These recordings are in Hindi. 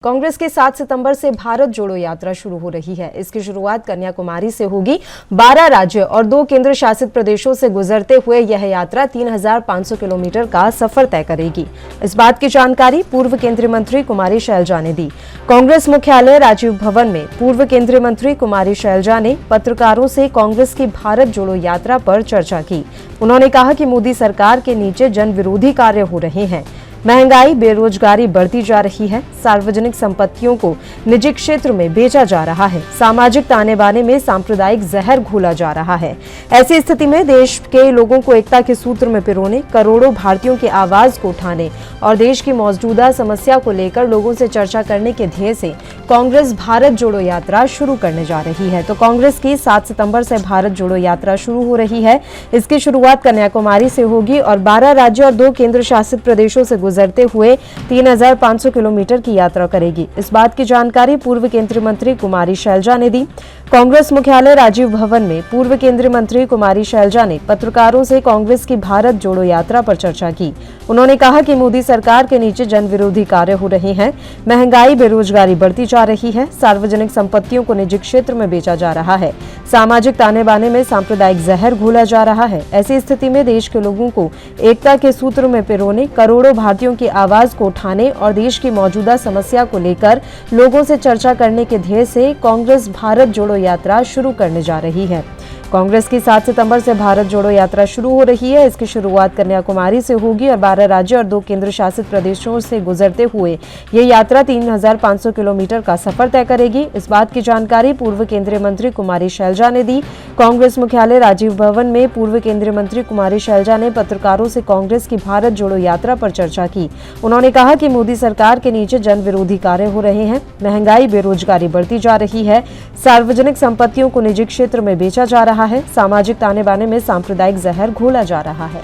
कांग्रेस के 7 सितंबर से भारत जोड़ो यात्रा शुरू हो रही है। इसकी शुरुआत कन्याकुमारी से होगी। 12 राज्य और 2 केंद्र शासित प्रदेशों से गुजरते हुए यह यात्रा 3500 किलोमीटर का सफर तय करेगी। इस बात की जानकारी पूर्व केंद्रीय मंत्री कुमारी शैलजा ने दी। कांग्रेस मुख्यालय राजीव भवन में पूर्व केंद्रीय मंत्री कुमारी शैलजा ने पत्रकारों से कांग्रेस की भारत जोड़ो यात्रा पर चर्चा की। उन्होंने कहा कि मोदी सरकार के नीचे जन विरोधी कार्य हो रहे हैं। महंगाई, बेरोजगारी बढ़ती जा रही है। सार्वजनिक संपत्तियों को निजी क्षेत्र में बेचा जा रहा है। सामाजिक ताने बाने में सांप्रदायिक जहर घोला जा रहा है। ऐसी स्थिति में देश के लोगों को एकता के सूत्र में पिरोने, करोड़ों भारतीयों की आवाज को उठाने और देश की मौजूदा समस्या को लेकर लोगों से चर्चा करने के ध्येय से कांग्रेस भारत जोड़ो यात्रा शुरू करने जा रही है। तो कांग्रेस की 7 सितंबर से भारत जोड़ो यात्रा शुरू हो रही है। इसकी शुरुआत कन्याकुमारी से होगी और 12 राज्य और 2 केंद्र शासित प्रदेशों से गुजरते हुए 3500 किलोमीटर की यात्रा करेगी। इस बात की जानकारी पूर्व केंद्रीय मंत्री कुमारी शैलजा ने दी। कांग्रेस मुख्यालय राजीव भवन में पूर्व केंद्रीय मंत्री कुमारी शैलजा ने पत्रकारों से कांग्रेस की भारत जोड़ो यात्रा पर चर्चा की। उन्होंने कहा कि मोदी सरकार के नीचे जन विरोधी कार्य हो रहे हैं। महंगाई, बेरोजगारी बढ़ती जा रही है। सार्वजनिक संपत्तियों को निजी क्षेत्र में बेचा जा रहा है। सामाजिक ताने बाने में सांप्रदायिक जहर घोला जा रहा है। ऐसी स्थिति में देश के लोगों को एकता के सूत्र में पिरोने, करोड़ों भारतीयों की आवाज को उठाने और देश की मौजूदा समस्या को लेकर लोगों से चर्चा करने के ध्येय से कांग्रेस भारत जोड़ो यात्रा शुरू करने जा रही है। कांग्रेस की 7 सितंबर से भारत जोड़ो यात्रा शुरू हो रही है। इसकी शुरुआत कन्याकुमारी से होगी और 12 राज्य और 2 केंद्र शासित प्रदेशों से गुजरते हुए ये यात्रा 3500 किलोमीटर का सफर तय करेगी। इस बात की जानकारी पूर्व केंद्रीय मंत्री कुमारी शैलजा ने दी। कांग्रेस मुख्यालय राजीव भवन में पूर्व केंद्रीय मंत्री कुमारी शैलजा ने पत्रकारों से कांग्रेस की भारत जोड़ो यात्रा पर चर्चा की। उन्होंने कहा कि मोदी सरकार के नीचे जन विरोधी कार्य हो रहे हैं। महंगाई, बेरोजगारी बढ़ती जा रही है। सार्वजनिक संपत्तियों को निजी क्षेत्र में बेचा जा रहा है। सामाजिक ताने बाने में सांप्रदायिक जहर घोला जा रहा है।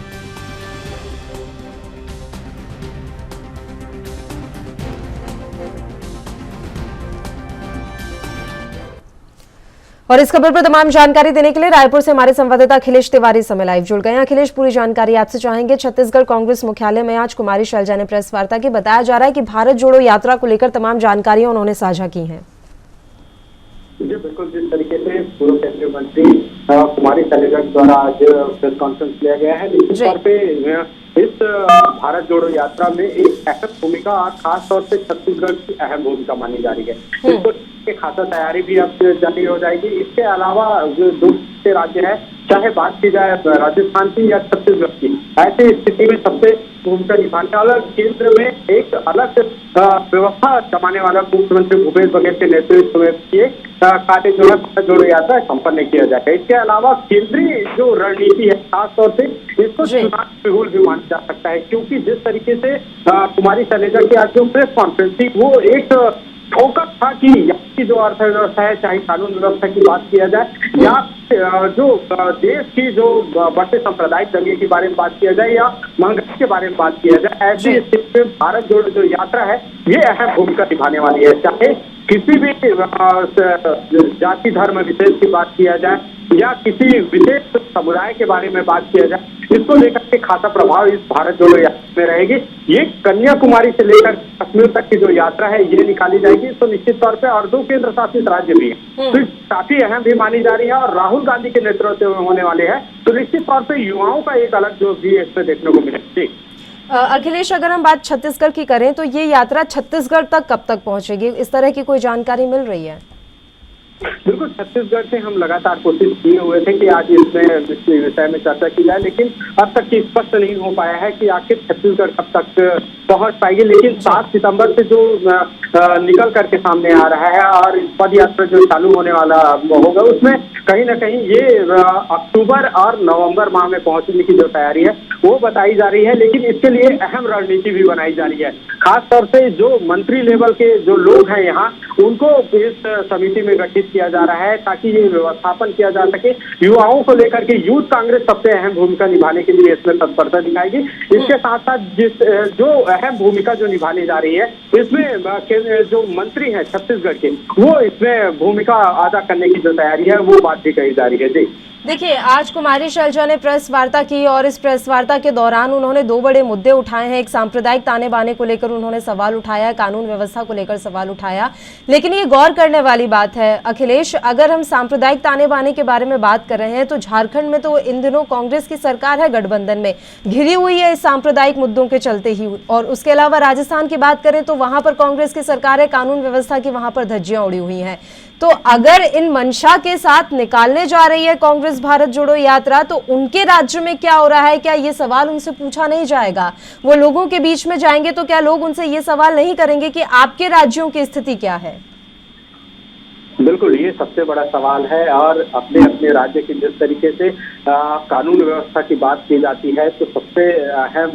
और इस खबर पर तमाम जानकारी देने के लिए रायपुर से हमारे संवाददाता अखिलेश तिवारी समय लाइव जुड़ गए हैं। अखिलेश, पूरी जानकारी आपसे चाहेंगे। छत्तीसगढ़ कांग्रेस मुख्यालय में आज कुमारी शैलजा ने प्रेस वार्ता की। बताया जा रहा है कि भारत जोड़ो यात्रा को लेकर तमाम जानकारियां उन्होंने साझा की हैं। जी बिल्कुल, जिस तरीके से पूर्व केंद्रीय मंत्री कुमारी शैलजा द्वारा आज प्रेस कॉन्फ्रेंस लिया गया है, निश्चित तौर पे इस भारत जोड़ो यात्रा में एक अहम भूमिका और खास तौर से छत्तीसगढ़ की अहम भूमिका मानी जा रही है। इसको खासा तैयारी भी अब जारी हो जाएगी। इसके अलावा जो दूसरे राज्य है, चाहे बात की जाए राजस्थान की या छत्तीसगढ़ की, ऐसी स्थिति में सबसे भूमिका निभाने वाला केंद्र में एक अलग व्यवस्था जमाने वाला मुख्यमंत्री भूपेश बघेल के नेतृत्व में कार्य जो है जोड़ो यात्रा संपन्न किया जाएगा। इसके अलावा केंद्रीय जो रणनीति है, खास तौर से इसको चुनाव बिहुल भी माना जा सकता है, क्योंकि जिस तरीके से कुमारी शैलजा की आज जो प्रेस कॉन्फ्रेंस थी वो एक फोकस था कि यहाँ की जो अर्थव्यवस्था है, चाहे कानून व्यवस्था की बात किया जाए या जो देश की जो बढ़ते सांप्रदायिक दंगे के बारे में बात किया जाए या महंगाई के बारे में बात किया जाए, ऐसी स्थिति में भारत जोड़ो जो यात्रा है ये अहम भूमिका निभाने वाली है। चाहे किसी भी जाति धर्म विशेष की बात किया जाए या किसी विशेष समुदाय के बारे में बात किया जाए, इसको लेकर के खासा प्रभाव इस भारत जोड़ो यात्रा में रहेगी। ये कन्याकुमारी से लेकर कश्मीर तक की जो यात्रा है ये निकाली जाएगी। तो निश्चित तौर पे और 2 केंद्र शासित राज्य भी है, तो काफी अहम भी मानी जा रही है और राहुल गांधी के नेतृत्व में होने वाले हैं, तो निश्चित तौर पे युवाओं का एक अलग जो भी इसमें देखने को मिलेगी। अखिलेश, अगर हम बात छत्तीसगढ़ की करें तो ये यात्रा छत्तीसगढ़ तक कब तक पहुंचेगी, इस तरह की कोई जानकारी मिल रही है? बिल्कुल, छत्तीसगढ़ से हम लगातार कोशिश किए हुए थे कि आज इसमें इस विषय में चर्चा की जाए, लेकिन अब तक ये स्पष्ट नहीं हो पाया है कि आखिर छत्तीसगढ़ कब तक पहुंच पाएगी। लेकिन 7 सितंबर से जो निकल करके सामने आ रहा है और पद यात्रा जो चालू होने वाला होगा, उसमें कहीं ना कहीं ये अक्टूबर और नवंबर माह में पहुंचने की जो तैयारी है वो बताई जा रही है। लेकिन इसके लिए अहम रणनीति भी बनाई जा रही है। खास तौर से जो मंत्री लेवल के जो लोग हैं यहाँ, उनको इस समिति में गठित किया जा रहा है ताकि ये व्यवस्थापन किया जा सके। युवाओं को लेकर के यूथ कांग्रेस सबसे अहम भूमिका निभाने के लिए इसमें तत्परता दिखाएगी। इसके साथ साथ जो अहम भूमिका जो निभाने जा रही है, इसमें जो मंत्री हैं छत्तीसगढ़ के, वो इसमें भूमिका अदा करने की जो तैयारी है वो बात भी कही जा रही है। जी देखिए, आज कुमारी शैलजा ने प्रेस वार्ता की और इस प्रेस वार्ता के दौरान उन्होंने दो बड़े मुद्दे उठाए हैं। एक सांप्रदायिक ताने बाने को लेकर उन्होंने सवाल उठाया, कानून व्यवस्था को लेकर सवाल उठाया। लेकिन ये गौर करने वाली बात है अखिलेश, अगर हम सांप्रदायिक ताने बाने के बारे में बात कर रहे हैं तो झारखंड में तो इन दिनों कांग्रेस की सरकार है, गठबंधन में घिरी हुई है इस सांप्रदायिक मुद्दों के चलते ही। और उसके अलावा राजस्थान की बात करें तो वहां पर कांग्रेस की सरकार है, कानून व्यवस्था की वहां पर धज्जियां उड़ी हुई हैं। तो अगर इन मंशा के साथ निकालने जा रही है कांग्रेस भारत जोड़ो यात्रा, तो उनके राज्य में क्या हो रहा है, क्या ये सवाल उनसे पूछा नहीं जाएगा? वो लोगों के बीच में जाएंगे तो क्या लोग उनसे ये सवाल नहीं करेंगे कि आपके राज्यों की स्थिति क्या है? बिल्कुल, ये सबसे बड़ा सवाल है। और अपने अपने राज्य की जिस तरीके से कानून व्यवस्था की बात की जाती है, तो सबसे अहम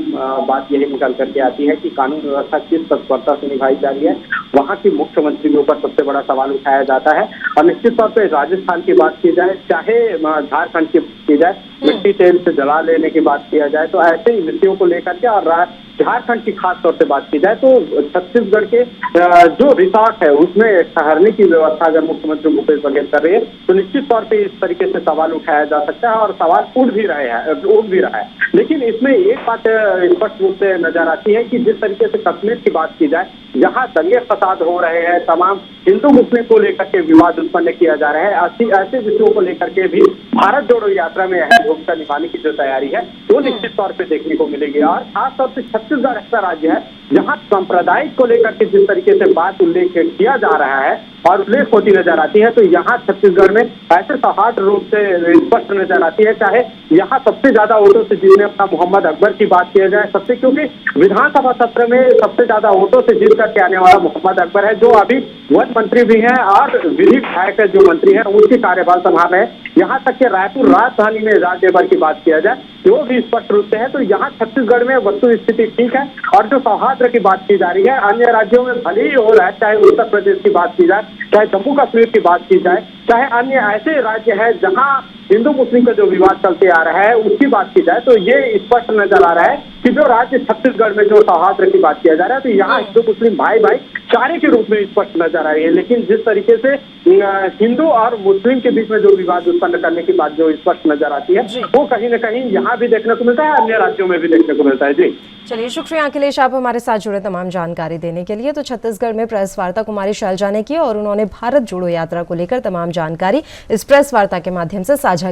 बात यही निकल करके आती है कि कानून व्यवस्था किस तत्परता से निभाई जा रही है। वहाँ की मुख्यमंत्री के ऊपर सबसे बड़ा सवाल उठाया जाता है। और निश्चित तौर पर राजस्थान की बात की जाए, चाहे झारखंड की जाए, मिट्टी तेल से जला लेने की बात किया जाए, तो ऐसे ही विषयों को लेकर के, और झारखंड की खास तौर से बात की जाए तो छत्तीसगढ़ के जो रिसोर्ट है उसमें ठहरने की व्यवस्था अगर मुख्यमंत्री भूपेश बघेल कर रही है, तो निश्चित तौर पे इस तरीके से सवाल उठाया जा सकता है और सवाल उठ भी रहा है। लेकिन इसमें एक बात स्पष्ट रूप से नजर आती है कि जिस तरीके से कश्मीर की बात की जाए, जहाँ दंगे फसाद हो रहे हैं, तमाम हिंदू मुस्लिम को लेकर के विवाद उत्पन्न किया जा रहा है, ऐसे विषयों को लेकर के भी भारत जोड़ो यात्रा में अहम भूमिका निभाने की जो तैयारी है वो निश्चित तौर पे देखने को मिलेगी। और खासतौर से छत्तीसगढ़ ऐसा राज्य है जहाँ सांप्रदायिक को लेकर के जिस तरीके से बात उल्लेख किया जा रहा है और उल्लेख होती नजर आती है, तो यहाँ छत्तीसगढ़ में ऐसे सौहार्द रूप से स्पष्ट नजर आती है। चाहे यहाँ सबसे ज्यादा वोटों से जीतने अपना मोहम्मद अकबर की बात किया जाए, क्योंकि विधानसभा सत्र में सबसे ज्यादा वोटों से जीत करके आने वाला मोहम्मद अकबर है, जो अभी वन मंत्री भी हैं और विधि विधायक जो मंत्री हैं उनकी कार्यभार संभाल रहे हैं। यहाँ तक कि रायपुर राजधानी में राजदेवर की बात किया जाए वो भी स्पष्ट रूप से है। तो यहाँ छत्तीसगढ़ में वस्तु स्थिति ठीक है। और जो सौहार्द की बात की जा रही है, अन्य राज्यों में भले ही हो रहा है, चाहे उत्तर प्रदेश की बात की जाए, चाहे जम्मू कश्मीर की बात की जाए, चाहे अन्य ऐसे राज्य हैं जहां हिंदू मुस्लिम का जो विवाद चलते आ रहा है उसकी बात की जाए, तो ये स्पष्ट नजर आ रहा है कि जो राज्य छत्तीसगढ़ में जो सौहार्द की बात किया जा रहा है, तो यहाँ हिंदू मुस्लिम भाई चारे के रूप में स्पष्ट नजर आ रही है। लेकिन जिस तरीके से हिंदू और मुस्लिम के बीच में जो विवाद उत्पन्न करने की बात जो स्पष्ट नजर आती है, वो कहीं न कहीं यहाँ भी देखने को मिलता है, अन्य राज्यों में भी देखने को मिलता है। जी चलिए, शुक्रिया अखिलेश, आप हमारे साथ जुड़े तमाम जानकारी देने के लिए। तो छत्तीसगढ़ में प्रेस वार्ता कुमारी शैलजा ने की और उन्होंने भारत जोड़ो यात्रा को लेकर तमाम जानकारी इस प्रेस वार्ता के माध्यम से साझा